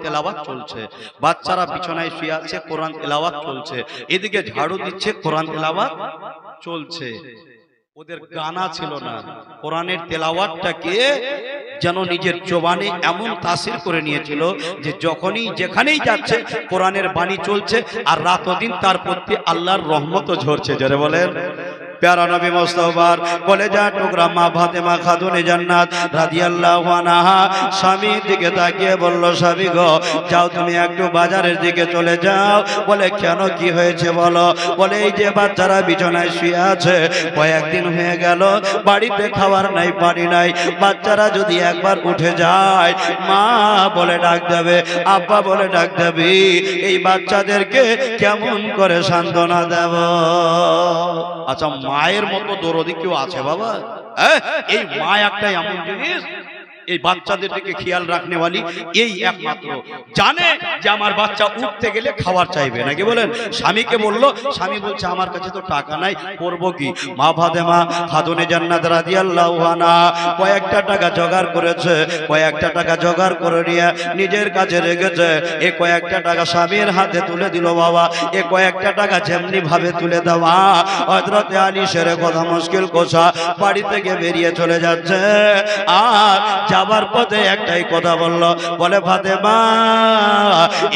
তেলাওয়াত চলছে, বাচ্চারা বিছানায় শুয়ে আছে, কোরআন তেলাওয়াত চলছে, এদিকে ঝাড়ু দিচ্ছে, কোরআন তেলাওয়াত চলছে। ওদের গানা ছিল না, কোরআনের তেলাওয়াতটাকে যেন নিজের জবানে এমন তাসির করে নিয়েছিল যে যখনই যেখানেই যাচ্ছে কোরআনের বাণী চলছে, আর রাত ও দিন তার প্রতি আল্লাহর রহমতও ঝরছে। জোরে বলেন প্যারা নবী মুস্তাফার কলেজা টুকরা মা ফাতেমা খাতুনে জান্নাত রাদিয়াল্লাহু আনহা স্বামীর দিকে তাকিয়ে বলল, স্বামী গো, যাও তুমি একটু বাজারের দিকে চলে যাও। বলে কেন, কি হয়েছে বলো? বলে এই যে বাচ্চারা বিছানায় শুয়ে আছে, কয়েকদিন হয়ে গেল বাড়িতে খাবার নাই, পানি নাই, বাচ্চারা যদি একবার উঠে যায় মা বলে ডাক দেবে, আব্বা বলে ডাক দেবে, এই বাচ্চাদেরকে কেমন করে সান্ত্বনা দেব? আচ্ছা, মায়ের মতো দরদি কেউ আছে বাবা? এই মা একটা এমন জিনিস, এই বাচ্চাদের দিকে খেয়াল রাখনেওয়ালি এই একমাত্র জানে যে আমার বাচ্চা উঠতে গেলে খাবার চাইবে, নাকি বলেন? স্বামীকে বলল, স্বামী বলছে আমার কাছে তো টাকা নাই, করব কি? মা ফাতেমা খাতুনে জান্নাত রাদিয়াল্লাহু আনহা কয়েকটা টাকা জোগাড় করেছে, কয়েকটা টাকা জোগাড় করে নিয়ে নিজের কাছে রেখেছে। এই কয়েকটা টাকা স্বামীর হাতে তুলে দিল। বাবা, এই কয়েকটা টাকা যেমনি ভাবে তুলে দেওয়া, হযরতে আলী শেরে কথা মুশকিল কোষা বাড়ি থেকে বেরিয়ে চলে যাচ্ছে। আর যাবার পথে একটাই কথা বলল, বলে ফাতেমা,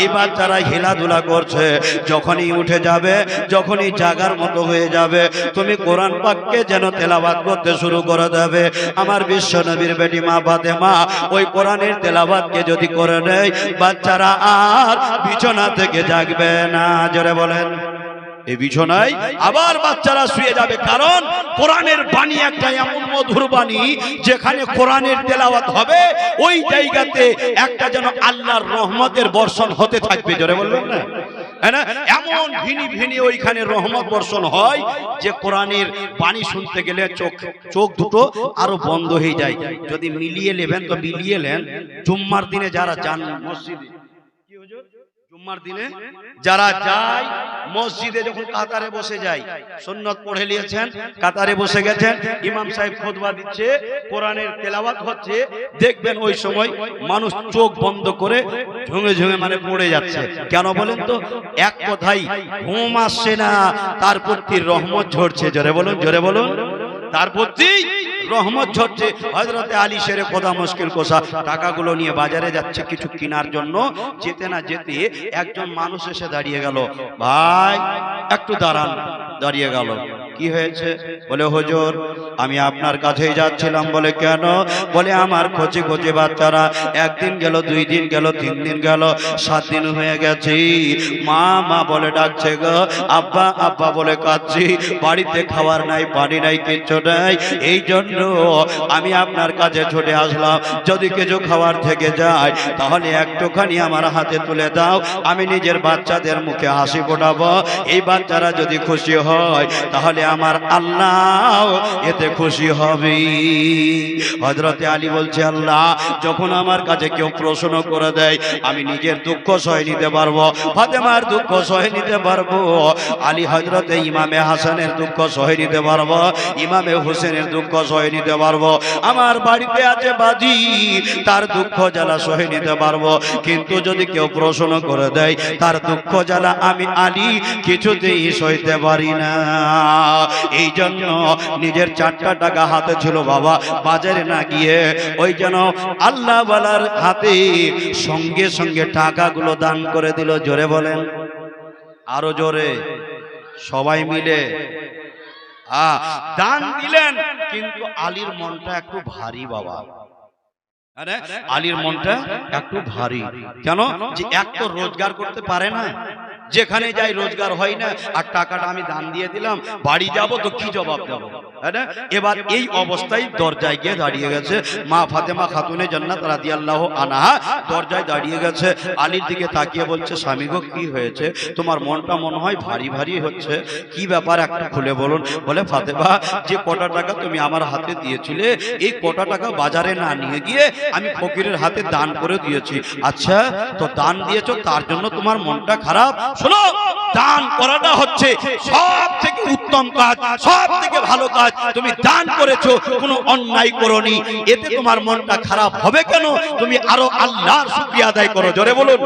এই বাচ্চারা খেলাধুলা করছে, যখনই উঠে যাবে, যখনই জাগার মতো হয়ে যাবে, তুমি কোরআন পাককে যেন তেলাওয়াত করতে শুরু করে দেবে। আমার বিশ্ব নবীর বেটি মা ফাতেমা ওই কোরআনের তেলাওয়াতকে যদি করে নেয়, বাচ্চারা আর বিছানা থেকে জাগবে না। জোরে বলেন, এই বিছানায় আবার বাচ্চারা শুয়ে যাবে, কারণ কোরআনের বাণী একটা এমন মধুর বাণী, যেখানে কোরআনের তেলাওয়াত হবে ওই জায়গাতে একটা যেন আল্লাহর রহমতের বর্ষণ হতে থাকবে। জোরে বলবেন না? হ্যাঁ, এমন ভিনি ভিনি ওইখানে রহমত বর্ষণ হয় যে কোরআনের বাণী শুনতে গেলে চোখ দুটো আরো বন্ধ হয়ে যায়। যদি মিলিয়ে নেবেন তো মিলিয়ে নেন, জুম্মার দিনে যারা যান মসজিদে, কি হুজুর, জুম্মার দিনে যারা যায় মসজিদে, যখন কাতারে বসে যায়, সুন্নত পড়ে নিয়েছেন, কাতারে বসে গেছেন, ইমাম সাহেব খুতবা দিচ্ছে, কোরআনের তেলাওয়াত হচ্ছে, দেখবেন ওই সময় মানুষ চোখ বন্ধ করে ঝুঁঙে ঝুঁঙে মানে পড়ে যাচ্ছে। কেন বলেন তো? এক কথাই ঘুম আসছে না, তার প্রতি রহমত ঝরছে। জোরে বলুন, জোরে বলুন, তার প্রতি রহমত ঝরছে। হযরতে আলী শেরে খোদা মুশকিল কোষা টাকাগুলো নিয়ে বাজারে যাচ্ছে কিছু কেনার জন্য। যেতে না যেতে একজন মানুষ এসে দাঁড়িয়ে গেল, ভাই একটু দাঁড়ান। দাঁড়িয়ে গেল, কি হয়েছে? বলে হুজুর, আমি আপনার কাছেই যাচ্ছিলাম। বলে কেন? বলে আমার কচি কচি বাচ্চারা একদিন গেল, 2 দিন গেল, 3 দিন গেল, 7 দিন হয়ে গেছে, মা মা বলে ডাকছে গো, আব্বা আব্বা বলে কাঁদছি, বাড়িতে খাবার নাই, পানি নাই, কিচ্ছু নাই। এই জন্য আমি আপনার কাছে ছুটে আসলাম, যদি কিছু খাবার থেকে যায় তাহলে একটুখানি আমার হাতে তুলে দাও, আমি নিজের বাচ্চাদের মুখে হাসি ফোটাবো। এই বাচ্চারা যদি খুশি হয় তাহলে আমার আল্লাহ এতে খুশি হবে। হযরতে আলী বলছে, আল্লাহ যখন আমার কাছে কেউ প্রশ্ন করে দেয়, আমি নিজের দুঃখ সহে নিতে পারবো, ফাতেমার দুঃখ সহে নিতে পারবো, আলী হযরতে ইমামে হাসানের দুঃখ সহে নিতে পারবো, ইমামে হোসেনের দুঃখ সহে নিতে পারবো, আমার বাড়িতে আছে বাজি, তার দুঃখ জ্বালা সহে নিতে পারবো। কিন্তু যদি কেউ প্রশ্ন করে দেয়, তার দুঃখ জ্বালা আমি আলী কিছুতেই সইতে পারি না। এই জন্য নিজের 4টা টাকা হাতে ছিল বাবা, বাজারে না গিয়ে ওই যেন আল্লাহ ওয়ালার হাতে সঙ্গে সঙ্গে টাকাগুলো দান করে দিল। জোরে বলেন, আরো জোরে, সবাই মিলে দান দিলেন। কিন্তু আলীর মনটা একটু ভারী বাবা, আলীর মনটা একটু ভারী। কেন? যে এক তো রোজগার করতে পারে না, যেখানে যাই রোজগার হয় না, আর টাকাটা আমি দান দিয়ে দিলাম, বাড়ি যাব তো কি জবাব দেবো? এবার এই অবস্থায় দরজায় গিয়ে দাঁড়িয়ে গেছে মা ফাতেমা খাতুনে জান্নাত রাদিয়াল্লাহু আনহা, দরজায় দাঁড়িয়ে গেছে, আলীর দিকে তাকিয়ে বলছে, স্বামী গো কি হয়েছে? তোমার মনটা মনে হয় ভারী ভারী হচ্ছে, কি ব্যাপার একটা খুলে বলুন। বলে ফাতেমা, যে কটা টাকা তুমি আমার হাতে দিয়েছিলে, এই কটা টাকা বাজারে না নিয়ে গিয়ে আমি ফকিরের হাতে দান করে দিয়েছি। আচ্ছা, তো দান দিয়েছো তার জন্য তোমার মনটা খারাপ? শোনো, দান করাটা হচ্ছে সব থেকে থেকে উত্তম কাজ, সব থেকে ভালো কাজ তুমি দান করেছো, কোনো অন্যায় করোনি, এতে তোমার মনটা খারাপ হবে কেন? তুমি আরো আল্লাহর শুকরিয়া আদায় করো, জোরে বলুন।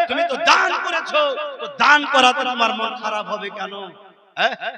তুমি তো দান করেছো, তো দান করাতে তোমার মন খারাপ হবে কেন?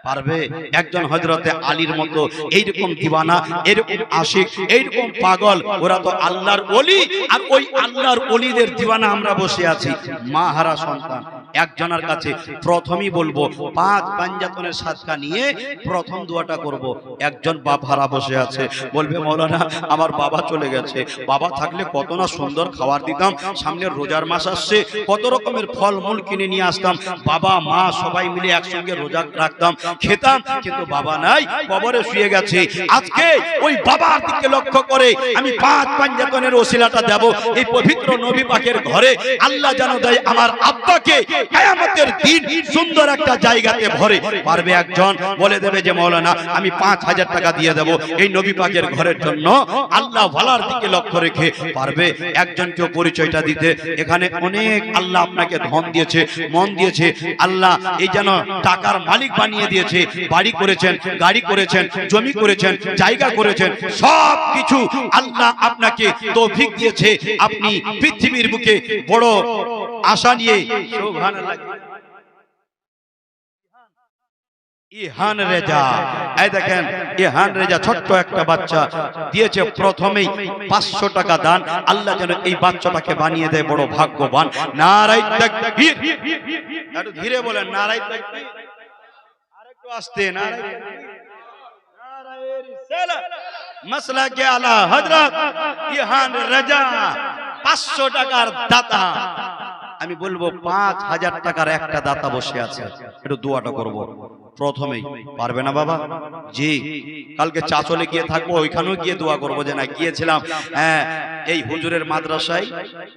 পারবে? একজন হযরতে আলীর মতো এইরকম দিওয়ানা, এরকম আশিক, এইরকম পাগল, ওরা তো আল্লাহর ওলি, আর ওই আল্লাহর ওলিদের দিওয়ানা আমরা বসে আছি। মা হারা সন্তান একজনের কাছে প্রথমেই বলবো 5 পাঞ্জাতনের সাদকা নিয়ে প্রথম দোয়াটা করব। একজন বাপ হারা বসে আছে, বলবে মাওলানা আমার বাবা চলে গেছে, বাবা থাকলে কত না সুন্দর খাবার দিতাম, সামনে রোজার মাস আসছে, কত রকমের ফলমূল কিনে নিয়ে আসতাম, বাবা মা সবাই মিলে একসঙ্গে রোজা রাখতাম, খেতাম, কিন্তু বাবা নাই, কবরে শুয়ে গেছে। আজকে ওই বাবার দিকে লক্ষ্য করে আমি 5 পাঞ্জাতনের ওসিলাটা দেব এই পবিত্র নবী পাকের ঘরে, আল্লাহ যেন দেয় আমার আব্বাকে কিয়ামতের দিন সুন্দর একটা জায়গাতে ভরে। পারবে? একজন বলে দেবে যে মাওলানা আমি 5000 টাকা দিয়ে দেব এই নবী পাকের ঘরের জন্য, আল্লাহ ওয়ালার দিকে লক্ষ্য রেখে। পারবে একজনকে পরিচয়টা দিতে? এখানে অনেক আল্লাহ আপনাকে ধন দিয়েছে, মন দিয়েছে, আল্লাহ এই যেন টাকার মালিক বানিয়ে দিয়েছে, বাড়ি করেছেন, গাড়ি করেছেন, জমি করেছেন, জায়গা করেছেন, সব কিছু আল্লাহ আপনাকে তৌফিক দিয়েছে। আপনি পৃথিবীর বুকে বড় আশা নিয়ে সুবহানাল্লাহ ইহান রেজা, এই দেখেন ইহান রেজা ছোট্ট একটা বাচ্চা দিয়েছে প্রথমেই 500 টাকা দান। আল্লাহ যেন এই বাচ্চাটাকে বানিয়ে দেয় বড় ভাগ্যবান। নারায়ে তাকবীর, একটু ধীরে বলেন নারায়ে তাকবীর, আরেকটু আস্তে নারায়ে তাকবীর, নারায়ে রিসালাত, মাসলাকে আলা হযরত ইহান রেজা 500 টাকার দাতা। আমি বলবো 5000 টাকার একটা দাতা বসে আছে, একটু দোয়াটা করব প্রথমেই। পারবে না বাবা? জি, কালকে চাচলে গিয়ে থাকবো, ওইখানেও গিয়ে দোয়া করবো। যে না গিয়েছিলাম এই হুজুরের মাদ্রাসায়,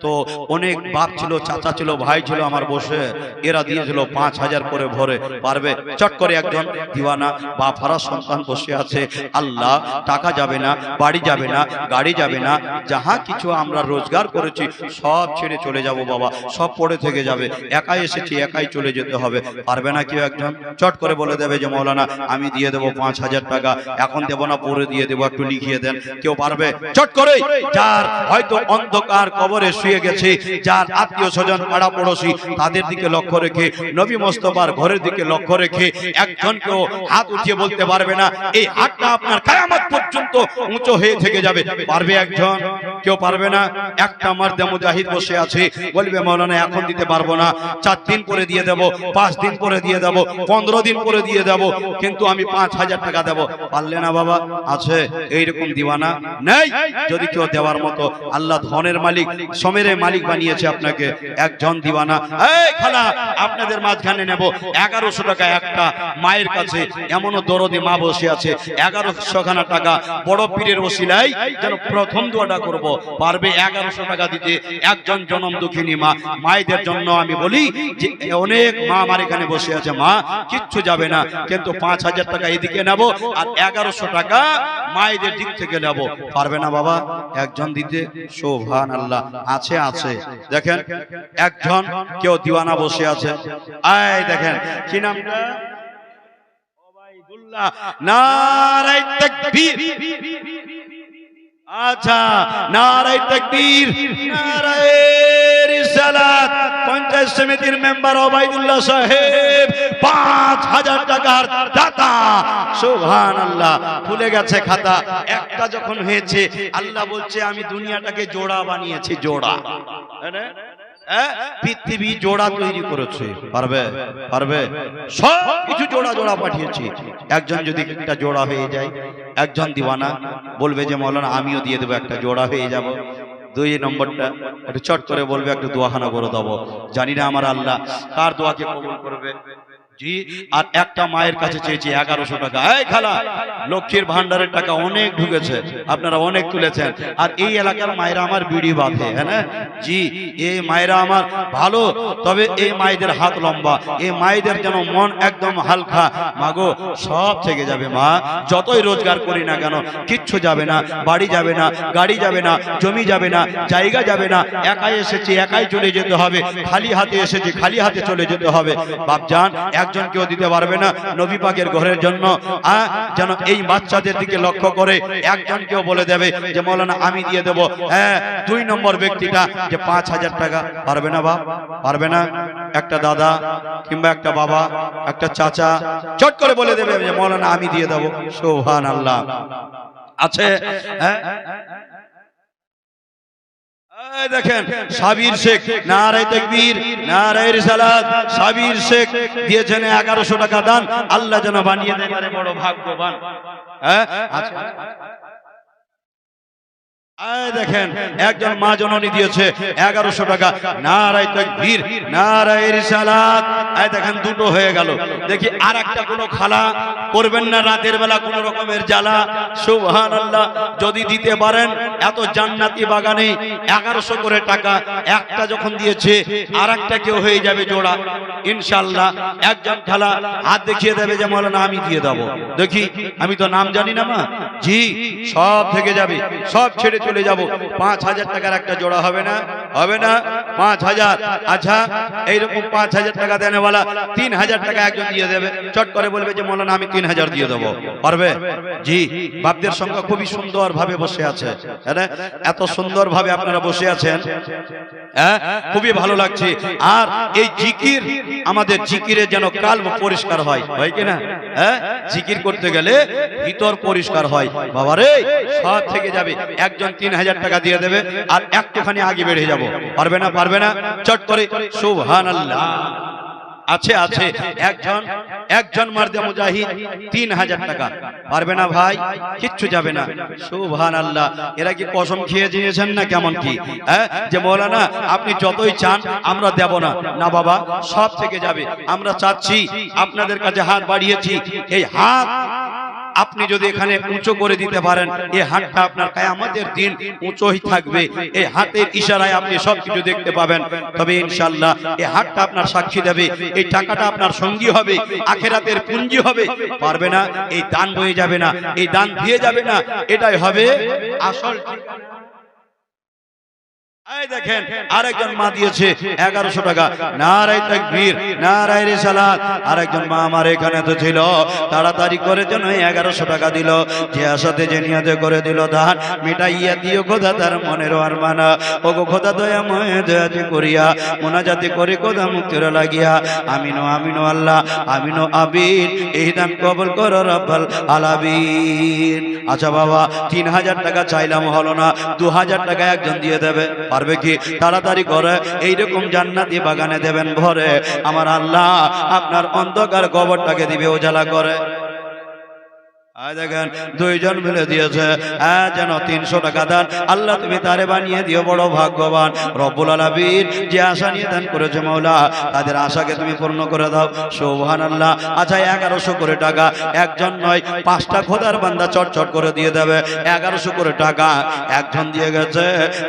তো অনেক বাপ ছিল, চাচা ছিল, ভাই ছিল আমার বসে, এরা দিয়েছিল 5000 করে ভরে। পারবে? চট করে একজন দিওয়ানা বাপ হারা সন্তান বসে আছে, আল্লাহ টাকা যাবে না, বাড়ি যাবে না, গাড়ি যাবে না, যাহা কিছু আমরা রোজগার করেছি সব ছেড়ে চলে যাব বাবা, সব পড়ে থেকে যাবে, একাই এসেছি একাই চলে যেতে হবে। পারবে না কেউ একজন? চট করে বলে দেবে যে মাওলানা আমি দিয়ে দেবো 5000 টাকা, এখন দেবো না, পরে দিয়ে দেবো, একটু লিখিয়ে দেন। কেউ পারবে? চট করে যার হয়তো অন্ধকার কবরে শুয়ে গেছে, যার আত্মীয় স্বজন পাড়া পড়োশি, তাদের দিকে লক্ষ্য রেখে, নবী মোস্তফার ঘরের দিকে লক্ষ্য রেখে, একজন কেউ হাত উঠিয়ে বলতে পারবে না, এই হাতটা আপনার কিয়ামত পর্যন্ত উঁচু হয়ে থেকে যাবে। পারবে একজন? কেউ পারবে না? একটা মারদে মুজাহিদ বসে আছে, বলবে মাওলানা এখন দিতে পারবো না, 4 দিন পরে দিয়ে দেবো, 5 দিন পরে দিয়ে দেবো, 15 দিন পরে দিয়ে দেবো, কিন্তু আমি 5000 টাকা দেবো। পারলে না বাবা? আছে এইরকম দিওয়ানা? নেই? যদি কেউ দেওয়ার মতো, আল্লাহ ধনের মালিক, সময়ের মালিক বানিয়েছে আপনাকে, একজন দিওয়ানা। এই খালা আপনাদের মাঝখানে নেব 1100 টাকা একটা মায়ের কাছে, এমনও দরদি মা বসে আছে, 1100 খানা টাকা বড় পীরের ওসিলায় যেন প্রথম দোয়াটা করব। পারবে 1100 টাকা দিতে? একজন জনম দুঃখিনী মা, মায়েদের জন্য আমি বলি যে অনেক মা আমার এখানে বসে আছে, মা কিচ্ছু যাবে না, কিন্তু 5000 টাকা এদিকে নেব আর 1100 টাকা মায়েদের দিক থেকে নেব। পারবে না বাবা একজন দিতে? সুবহানাল্লাহ, আছে আছে। দেখেন একজন কেউ দিওয়ানা বসে আছে, এই দেখেন কি নামটা? ওবাইদুল্লাহ। নারায়ে তাকবীর। আচ্ছা, নারায়ে তাকবীর, নারায়ে রিসালাত। পঞ্চায়েত সমিতির মেম্বার ওবাইদুল্লাহ সাহেব 5000 টাকার দাতা। সুবহানাল্লাহ, ভুলে গেছে খাতা। একটা যখন হয়েছে, আল্লাহ বলছে আমি দুনিয়াটাকে জোড়া বানিয়েছি, জোড়া। পৃথিবী জোড়া তৈরি করেছে। পারবে? পারবে? সব কিছু জোড়া জোড়া পাঠিয়েছি। একজন যদি একটা জোড়া হয়ে যায়, একজন দিওয়ানা বলবে যে মাওলানা আমিও দিয়ে দেবো, একটা জোড়া হয়ে যাব। 2 নম্বরটা একটু চট করে বলবে একটু দোয়াখানা করে দেবো। জানি না আমার আল্লাহ কার দোয়াকে কবুল করবে। জি, আর একটা মায়ের কাছে চেয়েছি 1100 টাকা। এই খালা, লক্ষ্মীর ভান্ডারের টাকা অনেক ঢুকেছে, আপনারা অনেক তুলেছেন, আর এই এলাকার মায়েরা আমার বিড়ি বাঁধে। হ্যাঁ জি, এই মায়েরা আমার ভালো, তবে এই মায়েদের হাত লম্বা, এই মায়েদের যেন মন একদম হালকা। মাগো সব থেকে যাবে মা, যতই রোজগার করি না কেন কিচ্ছু যাবে না, বাড়ি যাবে না, গাড়ি যাবে না, জমি যাবে না, জায়গা যাবে না, একাই এসেছি একাই চলে যেতে হবে, খালি হাতে এসেছি খালি হাতে চলে যেতে হবে। বাপজান একজন কেউ দিতে পারবে না নবী পাকের ঘরের জন্য। যেন এই বাচ্চাদের দিকে লক্ষ্য করে একজন কেউ বলে দেবে যে মৌলানা আমি দিয়ে দেবো। হ্যাঁ, 2 নম্বর ব্যক্তিটা যে 5000 টাকা, পারবে না বাপ, পারবে না? একটা দাদা কিংবা একটা বাবা, একটা চাচা চট করে বলে দেবে যে মৌলানা আমি দিয়ে দেবো। সুবহানাল্লাহ। আছে হ্যাঁ, দেখেন সাবির শেখ, নারায়ে তাকবীর, নারায়ে রিসালাত। সাবির শেখ দিয়েছেন 1100 টাকা দান। আল্লাহ যেন বানিয়ে দেন বড় ভাগ্যবান। হ্যাঁ, দেখেন একজন মা জননী দিয়েছে 1100 টাকা। নারায়ে তাকবীর, নারায়ে রিসালাত। দেখেন দুটো হয়ে গেল। দেখি আর একটা কোনো খালা করবেন না রাতের বেলা কোন রকমের জ্বালা। সুবহানাল্লাহ। যদি দিতে পারেন এত জান্নাতি বাগানে 1100 করে টাকা একটা যখন দিয়েছে আর একটা কেউ হয়ে যাবে জোড়া ইনশাআল্লাহ। একজন খালা হাত দেখিয়ে দেবে যে মৌলানা আমি দিয়ে দেবো। দেখি আমি তো নাম জানি না মা, জি সব থেকে যাবে, সব ছেড়ে চলে যাব। 5000 টাকার একটা জোড়া হবে না? হবে না? 5000। আচ্ছা এইরকম 5000 টাকা দেনেওয়ালা 3000 টাকা একজন দিয়ে দেবে। চট করে বলবে যে মৌলানা আমি 3000 দিয়ে দেবো। পারবে? জি। বাপদের সংখ্যা খুবই সুন্দর ভাবে বসে আছে। এত সুন্দর ভাবে আপনারা বসে আছেন, হ্যাঁ খুবই ভালো লাগছে। আর এই জিকির, আমাদের জিকিরে যেন কালব পরিষ্কার হয়, হয় কিনা? হ্যাঁ, জিকির করতে গেলে ভিতর পরিষ্কার হয়। বাবারে সব থেকে যাবে। একজন 3000 টাকা দিয়ে দেবে আর একটুখানি আগে বেড়ে যাব। পারবে না? পারবে না? চট করে সুবহানাল্লাহ। আছে আছে একজন মারদে মুজাহিদ 3000 টাকা। পারবে না ভাই? কিচ্ছু যাবে না। সুবহানাল্লাহ। এরা কি কসম খেয়ে দিয়েছেন না কেমন কি? হ্যাঁ, যে মৌলানা আপনি যতই চান আমরা দেব না। না বাবা, সব থেকে যাবে। আমরা চাচ্ছি, আপনাদের কাছে হাত বাড়িয়েছি, এই হাত আপনি যদি এখানে উঁচু করে দিতে পারেন, এই হাতটা আপনার কিয়ামতের দিন উঁচুই থাকবে। এই হাতের ইশারায় আপনি সবকিছু দেখতে পাবেন। তবে ইনশাআল্লাহ এই হাতটা আপনার সাক্ষী দেবে, এই টাকাটা আপনার সঙ্গী হবে, আখিরাতের পুঞ্জি হবে। পারবে না? এই দান বয়ে যাবে না, এই দান দিয়ে যাবে না, এটাই হবে আসল ঠিকানা। এই দেখেন আরেকজন মা দিয়েছে 1100 টাকা। নারায়ে তাকবীর, নারায়ে রিসালাত। আরেকজন মা আমার এখানে তো ছিল, তাড়াতাড়ি করে যেন 1100 টাকা দিল। যে আশাতে যে নিয়তে করে দিল দান, মিটাইয়া দিও খোদা তার মনের আরমানা। ওগো খোদা দয়াময় দয়াতি করিয়া মোনাজাতি করে খোদা মুক্তির লাগিয়া। আমিনো আমিনো আল্লাহ, আমিনো আমিন। এই দান কবুল করো রব্বুল আলামিন। আচ্ছা বাবা, 3000 টাকা চাইলাম হলো না, 2000 টাকা একজন দিয়ে দেবে। পারবে কি? তাড়াতাড়ি করে এইরকম জান্নাতি বাগানে দেবেন ভরে। আমার আল্লাহ আপনার অন্ধকার কবরটাকে দিবে উজালা করে। দেখেন দুইজন মিলে দিয়েছে যেন 300 টাকা দান। আল্লাহ তুমি তারে বানিয়ে দিও বড় ভাগ্যবান। রব্বুল আলামিন যে আশা নিয়ে দান করেছে মওলা, তাদের আশাকে তুমি পূর্ণ করে দাও। সুবহানাল্লাহ। আচ্ছা 1100 করে টাকা একজন নয়, 5টা খোদার বান্দা চটচট করে দিয়ে দেবে। 1100 করে টাকা একজন দিয়ে গেছে,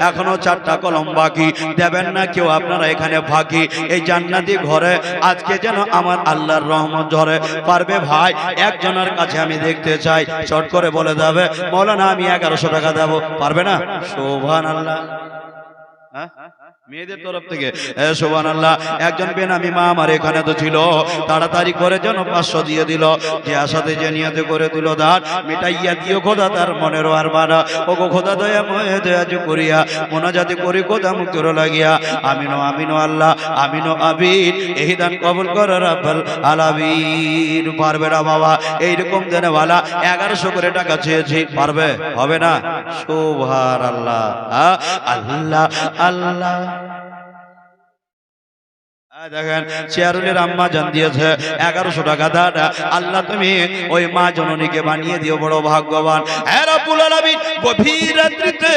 এখনো 4টা কলম বাকি। দেবেন না কেউ আপনারা এখানে ফাঁকি। এই জান্নাতি ঘরে আজকে যেন আমার আল্লাহর রহমত ঝরে। পারবে ভাই? একজনের কাছে আমি দেখতে চাই, শর্ট করে বলে যাবে মৌলানা আমি 1100 টাকা দেব। পারবে না? সুবহানাল্লাহ। মেয়েদের তরফ থেকে সুবহানাল্লাহ। একজন বেনামি মা আমার এখানে তো ছিল, তাড়াতাড়ি করে যেন 500 দিয়ে দিল। যে আশাতে যে নিয়তে করে দিল দান, মিটাইয়া দিও খোদা তার মনের আরমানা। ওগো খোদা দয়াময় দয়াতি করিয়া মোনাজাতি করি খোদা মুক্তির লাগিয়া। আমিনো আমিনো আল্লাহ, আমিনো আমিন। এই দান কবুল করো রব্বুল আলামিন। পারবে না বাবা? এইরকম দেনেওয়ালা 1100 করে টাকা চেয়েছি। পারবে? হবে না? সুবহানাল্লাহ। আল্লাহ আল্লাহ। দেখেন চেয়ারুলের আম্মা জান দিয়েছে 1100 টাকা দান। আল্লাহ তুমি ওই মা জননীকে বানিয়ে দিও বড় ভাগ্যবান। হে রব্বুল আলামিন, গভীর রাত্রিতে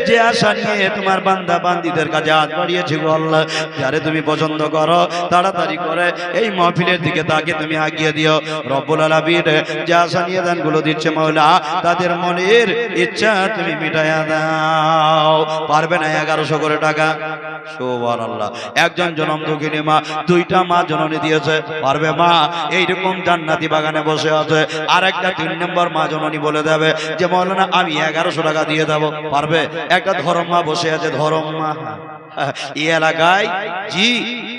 যে আশা নিয়ে তোমার বান্দা বান্দীদের কাছে হাত বাড়িয়েছি গো আল্লাহ, যারে তুমি পছন্দ করো তাড়াতাড়ি করে এই মাহফিলের দিকে তাকে তুমি আগিয়ে দিও। রব্বুল আলামিন যে আশা নিয়ে দানগুলো দিচ্ছে মাওলা, তাদের মনের ইচ্ছা তুমি মিটাইয়া দাও। পারবে না 1100 করে টাকা? সুবহানাল্লাহ। একজন জনম দুঃখিনী মা 2টা মা জননী দিয়েছে। পারবে মা? এইরকম জান্নাতি বাগানে বসে আছে। আর একটা 3 নম্বর মা জননী বলে দেবে যে মৌলানা আমি 1100 টাকা দিয়ে দেব। পারবে? একটা ধরম মা বসে আছে, ধরম মা। এই এলাকায় জি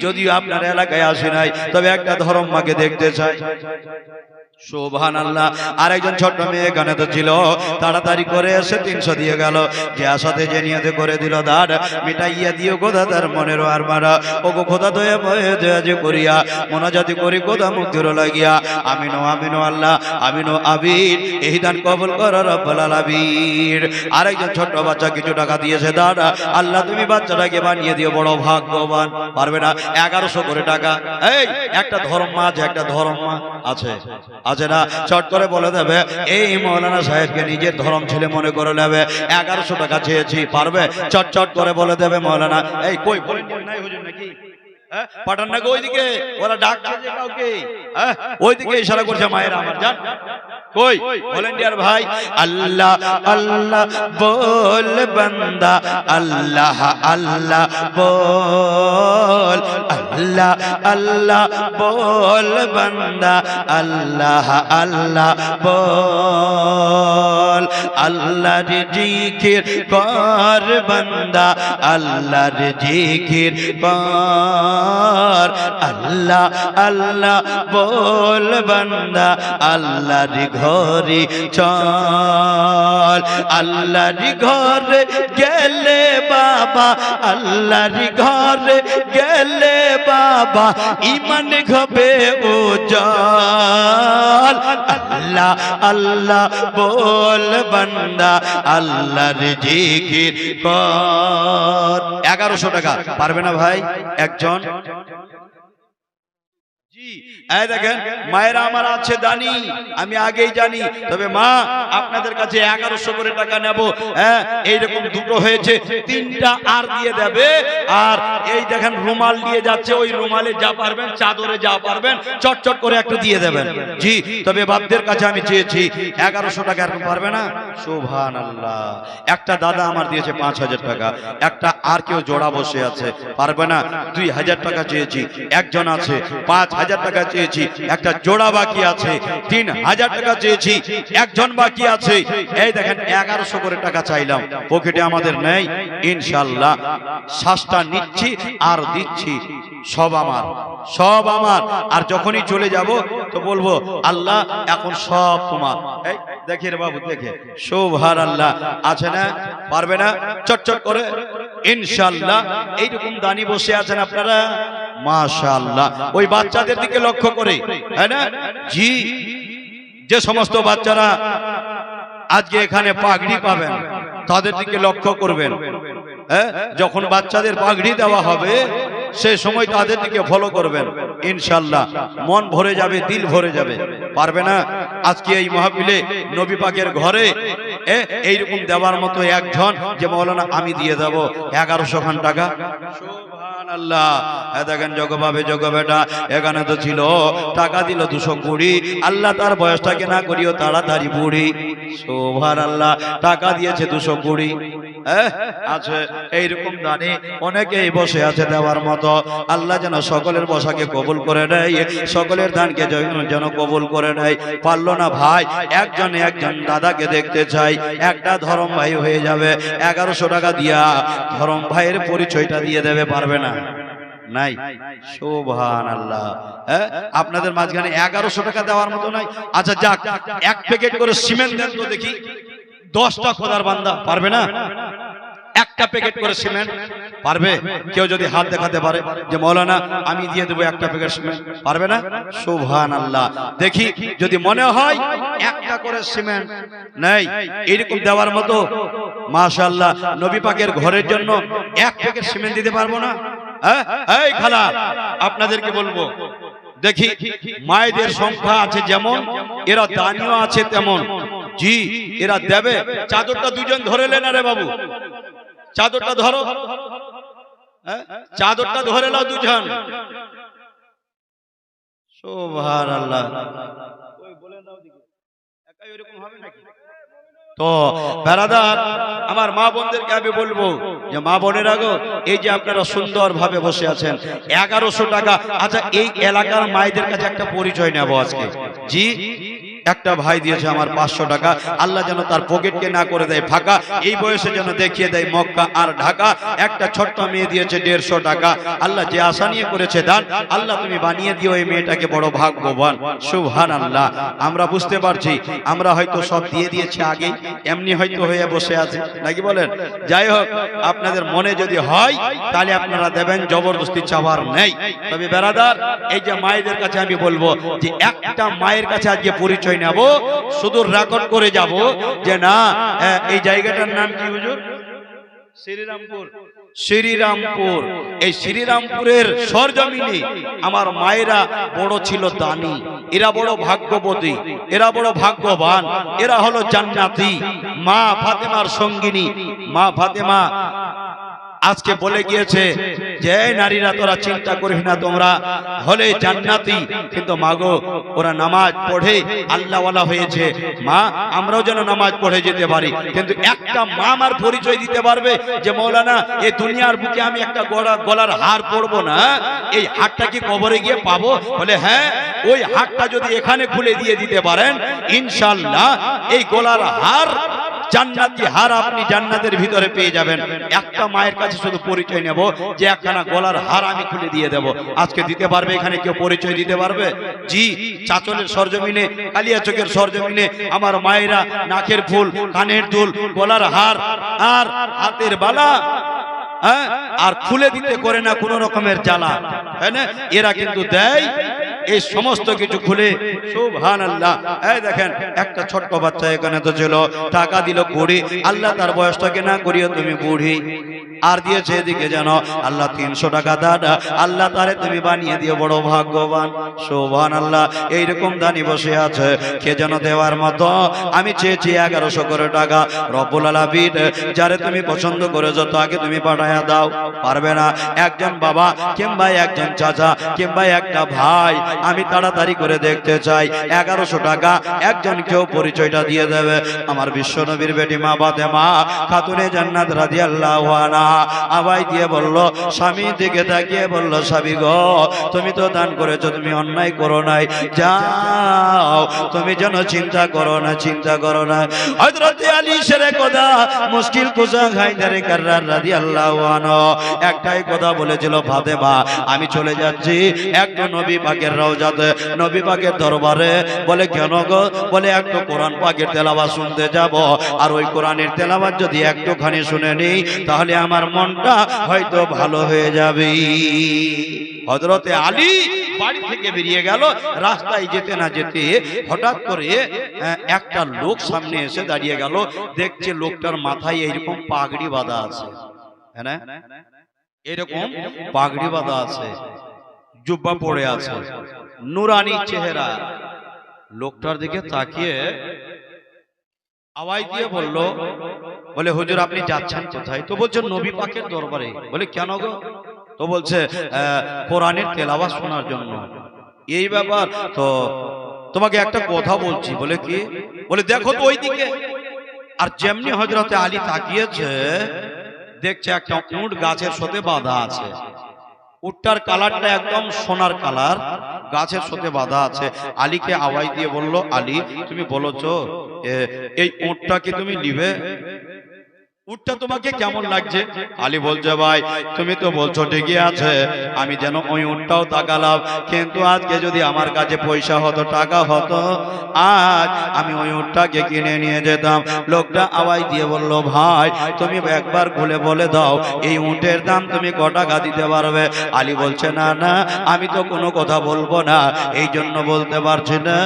যদিও আপনার এলাকায় আসে নাই, তবে একটা ধর্ম মাকে দেখতে চাই। সুবহানাল্লাহ। আরেকজন ছোট্ট মেয়ে এখানে তো ছিল, তাড়াতাড়ি করে এসে 300 দিয়ে গেল। যে আসাতে যে নিয়তে করে দিল দাঁড় মিটাইয়া দিও খোদা তার মনের আর মারা। ও গো খোদা দয়া ভয়ে দয়া যে করিয়া মোনাজাতি করি খোদা মুক্তির লাগিয়া। আমিনো আমিনো আল্লাহ আমিনো আবির, এই দান কবুল করো রব্বুল আলামিন। আরেকজন ছোট্ট বাচ্চা কিছু টাকা দিয়েছে, দাঁড়া আল্লাহ তুমি বাচ্চাটাকে বানিয়ে দিও বড় ভাগ্যবান। পারবে না? 1100 করে টাকা। এই একটা ধর্ম আছে, একটা ধর্ম আছে আছে না? চট করে বলে দেবে এই মৌলানা সাহেবকে নিজের ধর্ম ছেলে মনে করে নেবে। 1100 টাকা চেয়েছি, পারবে? চট চট করে বলে দেবে মৌলানা। এই কই বলেন নাই হুজুর নাকি? পাঠান না ওইদিকে, ওরা ডাকছে যে কাউকে, ওইদিকে ইশারা করছে মায়েরা আমার। জান কই ভলেন্টিয়ার ভাই? আল্লাহ আল্লাহ বল বান্দা, আল্লাহ আল্লাহ বল, আল্লাহ আল্লাহ বল বান্দা, আল্লাহ আল্লাহ বল। আল্লাহর জিকির কর বান্দা, আল্লাহর জিকির কর। আল্লাহ আল্লাহ বল বান্দা, আল্লাহর ঘরে চল। আল্লাহর ঘরে গেলে বাবা, আল্লাহর ঘরে গেলে বাবা ঈমান হবে উজাল। আল্লাহ আল্লাহ বল বান্দা, আল্লাহর জিকির কর। 1100 টাকা। পারবে না ভাই একজন? এই দেখেন মায়েরা আমার আছে দানি, আমি আগেই জানি, তবে মা আপনাদের কাছে 1100 করে টাকা নেব। হ্যাঁ এইরকম দুটো হয়েছে, 3টা আর দিয়ে দেবে। আর এই দেখেন রুমাল দিয়ে যাচ্ছে, ওই রুমালে যা পারবেন, চাদরে যা পারবেন চট চট করে একটু দিয়ে দেবেন। জি তবে বাপদের কাছে আমি চেয়েছি 1100 টাকা। এরকম পারবে না? সুবহানাল্লাহ। একটা দাদা আমার দিয়েছে 5000 টাকা, একটা আর কেউ জোড়া বসে আছে, পারবে না? 2000 টাকা চেয়েছি, একজন আছে। 5000 টাকা চেয়েছি, একটা জোড়া বাকি আছে। 3000 টাকা চেয়েছি, একজন বাকি আছে। এই দেখেন 1100 করে টাকা চাইলাম, পকেটে আমাদের নেই। ইনশাআল্লাহ শ্বাসটা নিচ্ছি আর দিচ্ছি, সব আমার, সব আমার। আর যখনই চলে যাব তো বলবো আল্লাহ এখন সব তোমার। এই দেখে রে বাবু, দেখে সুবহানাল্লাহ। আছে না? পারবে না? চটচট করে ইনশাআল্লাহ। এইরকম দানি বসে আছেন আপনারা, মাশাআল্লাহ। ওই বাচ্চাদের দিকে লক্ষ্য করে, হ্যাঁ না জি? যে সমস্ত বাচ্চারা আজকে এখানে পাগড়ি পাবেন তাদের দিকে লক্ষ্য করবেন। হ্যাঁ যখন বাচ্চাদের পাগড়ি দেওয়া হবে সেই সময় তাদের দিকে ফলো করবেন, ইনশাআল্লাহ মন ভরে যাবে, দিল ভরে যাবে। পারবে না? আজকে এই মাহফিলে নবী পাকের ঘরে এইরকম দেওয়ার মতো একজন যে মৌলানা আমি দিয়ে দেব 1100 খান টাকা। সুবহানাল্লাহ। দেখেন জগবাবে জগ বেটা এখানে তো ছিল, টাকা দিল 220। আল্লাহ তার বয়সটাকে না করিও তাড়াতাড়ি বুড়ি। সুবহানাল্লাহ। টাকা দিয়েছে 220। আছে এইরকম দানি অনেকেই বসে আছে দেওয়ার মতো। আল্লাহ যেন সকলের বসাকে কবুল করে নেয়, সকলের দানকে যেন কবুল করে নেয়। পারলো না ভাই, একজন দাদাকে দেখতে চাই, একটা ধরম ভাই হয়ে যাবে। 1100 টাকা দিয়া ধরম ভাইয়ের পরিচয়টা দিয়ে দেবে, পারবে না? নাই। সুবহানাল্লাহ। আপনাদের মাঝখানে 1100 টাকা দেওয়ার মতো নাই। আচ্ছা যাক, 1 প্যাকেট করে সিমেন্ট দেন তো দেখি, 10টা খোদার বান্দা। পারবে না? একটা প্যাকেট করে সিমেন্ট পারবে? কেউ যদি হাত দেখাতে পারে যে মৌলানা আমি দিয়ে দেবো 1টা প্যাকেট সিমেন্ট, পারবে না? সুবহানাল্লাহ। দেখি যদি মনে হয় 1টা করে সিমেন্ট নেই এরকম দেওয়ার মতো, মাশাআল্লাহ। নবী পাকের ঘরের জন্য 1 প্যাকেট সিমেন্ট দিতে পারবো না? এই খালা আপনাদেরকে বলবো, দেখি মায়েদের সংখ্যা আছে যেমন, এরা দানিও আছে তেমন। জি এরা দেবে। চাদরটা দুজন ধরে লেন। আরে বাবু চাদরটা ধরো, চাদরটা ধরে নাও দুজন। সুবহানাল্লাহ। তো বেরাদার আমার মা বোনদেরকে আমি বলবো যে মা বোনেরা গো, এই যে আপনারা সুন্দর ভাবে বসে আছেন, 1100 টাকা। আচ্ছা এই এলাকার মায়েদের কাছে একটা পরিচয় নেব আজকে। জি একটা ভাই দিয়েছে আমার 500 টাকা, আল্লাহ যেন তার পকেটকে না করে দেয় ফাঁকা, এই বয়সে যেন দেখিয়ে দেয় মক্কা আর ঢাকা। একটা ছোট্ট মেয়ে দিয়েছে 150 টাকা, আল্লাহ যে আশা নিয়ে করেছে দান, আল্লাহ তুমি বানিয়ে দিও এই মেয়েটাকে বড় ভাগ্যবান। সুবহানাল্লাহ। আমরা বুঝতে পারছি আমরা হয়তো সব দিয়ে দিয়েছি আগে, এমনি হয়তো হয়ে বসে আছে নাকি বলেন। যাই হোক, আপনাদের মনে যদি হয় তাহলে আপনারা দেবেন, জবরদস্তি চাওয়ার নেই। তবে বেরাদার, এই যে মায়েদের কাছে আমি বলবো যে একটা মায়ের কাছে আজকে পরিচয় নেব, শুধু রেকর্ড করে যাব যে না এই জায়গাটার নাম কি হুজুর? শ্রীরামপুর। শ্রীরামপুর, এই শ্রীরামপুরের সরজমিনে আমার মায়েরা বড় ছিল দানী, এরা বড় ভাগ্যবতী, এরা বড় ভাগ্যবান, এরা হলো জান্নাতি। মা ফাতেমার সঙ্গিনী, মা ফাতেমা আজকে বলে গিয়েছে যে নারীরা তোরা চিন্তা করিস না, তোমরা হলে জান্নাতি। কিন্তু মাগো ওরা নামাজ পড়ে আল্লাহওয়ালা হয়েছে, মা আমরাও যেন নামাজ পড়ে যেতে পারি। কিন্তু একটা মা আমার পরিচয় দিতে পারবে যে মৌলানা এই দুনিয়ার বুকে আমি একটা গলার হার পরবো না, এই হারটা কি কবরে গিয়ে পাবো? বলে হ্যাঁ, ওই হারটা যদি এখানে খুলে দিয়ে দিতে পারেন ইনশাআল্লাহ এই গলার হার জান্নাতি হার আপনি জান্নাতের ভিতরে পেয়ে যাবেন। একটা মায়ের কাছে শুধু পরিচয় নেব যে একখানা গলার হার আমি খুলে দিয়ে দেব। আজকে দিতে পারবে এখানে কেউ পরিচয় দিতে পারবে? জি, চাচলের সরজমিনে, কালিয়াচকের সরজমিনে আমার মায়েরা নাকের ফুল, কানের দুল, গলার হার আর হাতের বালা আর খুলে দিতে করে না কোনো রকমের জ্বালা, তাই না? এরা কিন্তু দেয় এই সমস্ত কিছু খুলে। সুবহানাল্লাহ। এই দেখেন একটা ছোট্ট বাচ্চা এখানে তো ছিল, টাকা দিল কুড়ি, আল্লাহ তার বয়সটাকে না করিও তুমি বুড়ি। আর দিয়েছে এদিকে যেন আল্লাহ 300 টাকা দান, আল্লাহ তারে তুমি বানিয়ে দিও বড় ভাগ্যবান। সুবহানাল্লাহ। এইরকম দানি বসে আছে, কে যেন দেওয়ার মতো। আমি চেয়েছি 1100 করে টাকা, রব্বুল আলামিন যারে তুমি পছন্দ করেছো তাকে তুমি পাঠায়া দাও। পারবে না? একজন বাবা কিংবা একজন চাচা কিংবা একটা ভাই, আমি তাড়াতাড়ি করে দেখতে চাই 1100 টাকা একজন কেউ পরিচয়টা দিয়ে দেবে। আমার বিশ্ব নবীর বেটি মা ফাতেমা খাতুনে জান্নাত রাদিয়াল্লাহু আনহা আওয়াজ দিয়ে বলল, স্বামী দিকে তাকিয়ে বলল, স্বামী গো তুমি তো দান করেছো, তুমি অন্যায় করো নাই, যাও তুমি যেন চিন্তা করো না, চিন্তা করো না। হযরত আলী শেরে খোদা মুশকিল কুশা হায়দারে কাররার রাদিয়াল্লাহু আনহু একটাই কথা বলেছিল, ফাতেমা আমি চলে যাচ্ছি একটু নবী পাকের রওজাতে, নবী পাকের দরবারে। বলে কেন গো? বলে একটু কোরআন পাকের তেলাওয়াত শুনতে যাব, আর ওই কোরআনের তেলাওয়াত যদি একটুখানি শুনে নিই তাহলে আমার মনটা হয়তো ভালো হয়ে যাবে। হযরতে আলী বাড়ি থেকে বেরিয়ে গেল, রাস্তায় যেতে না যেতে হঠাৎ করে একটা লোক সামনে এসে দাঁড়িয়ে গেল। দেখছে লোকটার মাথায় এইরকম পাগড়ি বাঁধা আছে, হ্যাঁ এরকম পাগড়ি বাঁধা আছে, জুব্বা পরে আছে, নুরানি চেহারা। লোকটার দিকে তাকিয়ে আওয়াজ দিয়ে বলল, বলে হুজুর আপনি যাচ্ছেন কোথায়? তো বলছে নবী পাকের দরবারে। বলে কেন গো? তো বলছে কোরআনের তেলাওয়াত শোনার জন্য। এই ব্যাপার? তো তোমাকে একটা কথা বলছি। বলে কি? বলে দেখো তো ওই দিকে। আর যেমনি হযরতে আলী তাকিয়েছে, দেখছে একটা উট গাছের সাথে বাঁধা আছে। উটটার কালারটা একদম সোনার কালার, গাছের সাথে বাঁধা আছে। আলীকে আওয়াজ দিয়ে বলল, আলী তুমি বলেছো এই উটটাকে তুমি নিবে? উটটা তোমাকে কেমন লাগছে? আলী বলছে ভাই তুমি তো বলছো ঠিকই আছে, আমি যেন ওই উটটাও তাকালাম, কিন্তু আজকে যদি আমার কাছে পয়সা হতো, টাকা হতো, আজ আমি ওই উটটাকে কিনে নিয়ে যেতাম। লোকটা আওয়াজ দিয়ে বলল, ভাই তুমি একবার খুলে বলে দাও এই উটের দাম তুমি ক টাকা দিতে পারবে? আলী বলছে না না, আমি তো কোনো কথা বলবো না, এই জন্য বলতে পারছি না,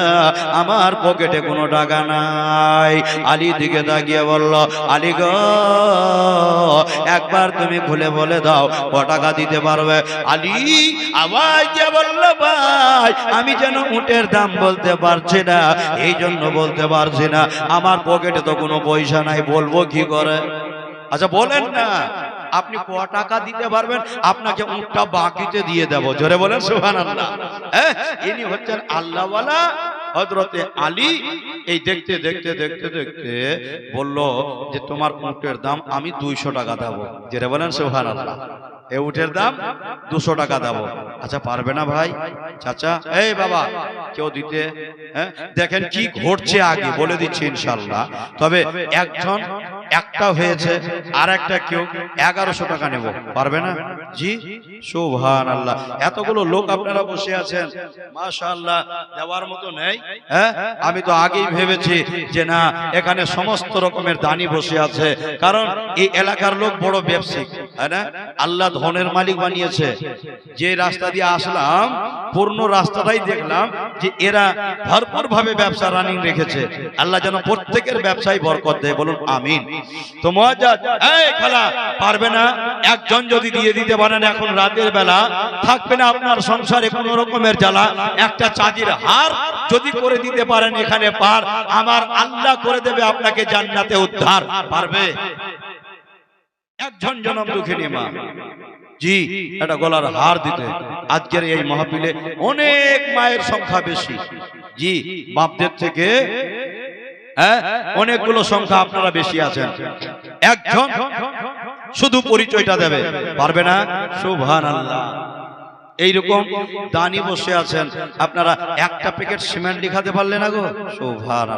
আমার পকেটে কোনো টাকা নাই। আলী দিকে তাকিয়ে বলল, আলী গো একবার তুমি খুলে বলে দাও ক টাকা দিতে পারবে? আলী আওয়াজ দিয়ে বলল, ভাই আমি যেন উটের দাম বলতে পারছি না, এই জন্য বলতে পারছি না, আমার পকেটে তো কোনো পয়সা নাই, বলবো কি করে? আচ্ছা বলেন না আপনি ক টাকা দিতে পারবেন, আপনাকে উটটা বাকিতে দিয়ে দেব। জোরে বলেন সুবহানাল্লাহ। ইনি হচ্ছেন আল্লাহওয়ালা হযরতে আলী। এই দেখতে দেখতে দেখতে দেখতে বলল যে তোমার উটের দাম আমি 200 টাকা দেব। জোরে বলেন সুবহানাল্লাহ। এ উটের দাম 200 টাকা দেবো। আচ্ছা পারবে না ভাই? চাচা এই বাবা কেউ দিতে? হ্যাঁ দেখেন কি ঘটছে আগে বলে দিচ্ছি ইনশাআল্লাহ। তবে একজন একটা হয়েছে আর একটা কেউ 1100 টাকা নেব, পারবে না? জি সুবহানাল্লাহ। এতগুলো লোক আপনারা বসে আছেন, মাশাআল্লাহ, দেওয়ার মতো নেই। হ্যাঁ আমি তো আগেই ভেবেছি যে না এখানে সমস্ত রকমের দানি বসে আছে, কারণ এই এলাকার লোক বড় ব্যবসায়িক, তাই না? আল্লাহ ধনের মালিক বানিয়েছে। যে রাস্তা দিয়ে আসলাম পূর্ণ রাস্তাটাই দেখলাম যে এরা ভরপুর ভাবে ব্যবসা রানিং রেখেছে। আল্লাহ যেন প্রত্যেকের ব্যবসায় বরকত দেয়, বলুন আমিন। তো মুআজ্জাজ এই খালা পারবে না? একজন যদি দিয়ে দিতে পারেন এখন রাতের বেলা থাকবে না আপনার সংসারে কোনো রকমের জ্বালা, একটা চাঁদির হার যদি করে দিতে পারেন এখানে পার, আমার আল্লাহ করে দেবে আপনাকে জান্নাতে উদ্ধার। পারবে? একজন জনম দুঃখিনী মা জি এটা গলার হার দিতে। আজকের এই মাহফিলে অনেক মায়ের সংখ্যা বেশি, জি বাপদের থেকে অনেকগুলো সংখ্যা আপনারা বেশি আছেন। একজন শুধু পরিচয়টা দেবে, পারবে না? সুবহানাল্লাহ। এইরকম দানি বসে আছেন আপনারা, একটা প্যাকেট সিমেন্ট লিখাতে পারলে না গো? সুবহানাল্লাহ।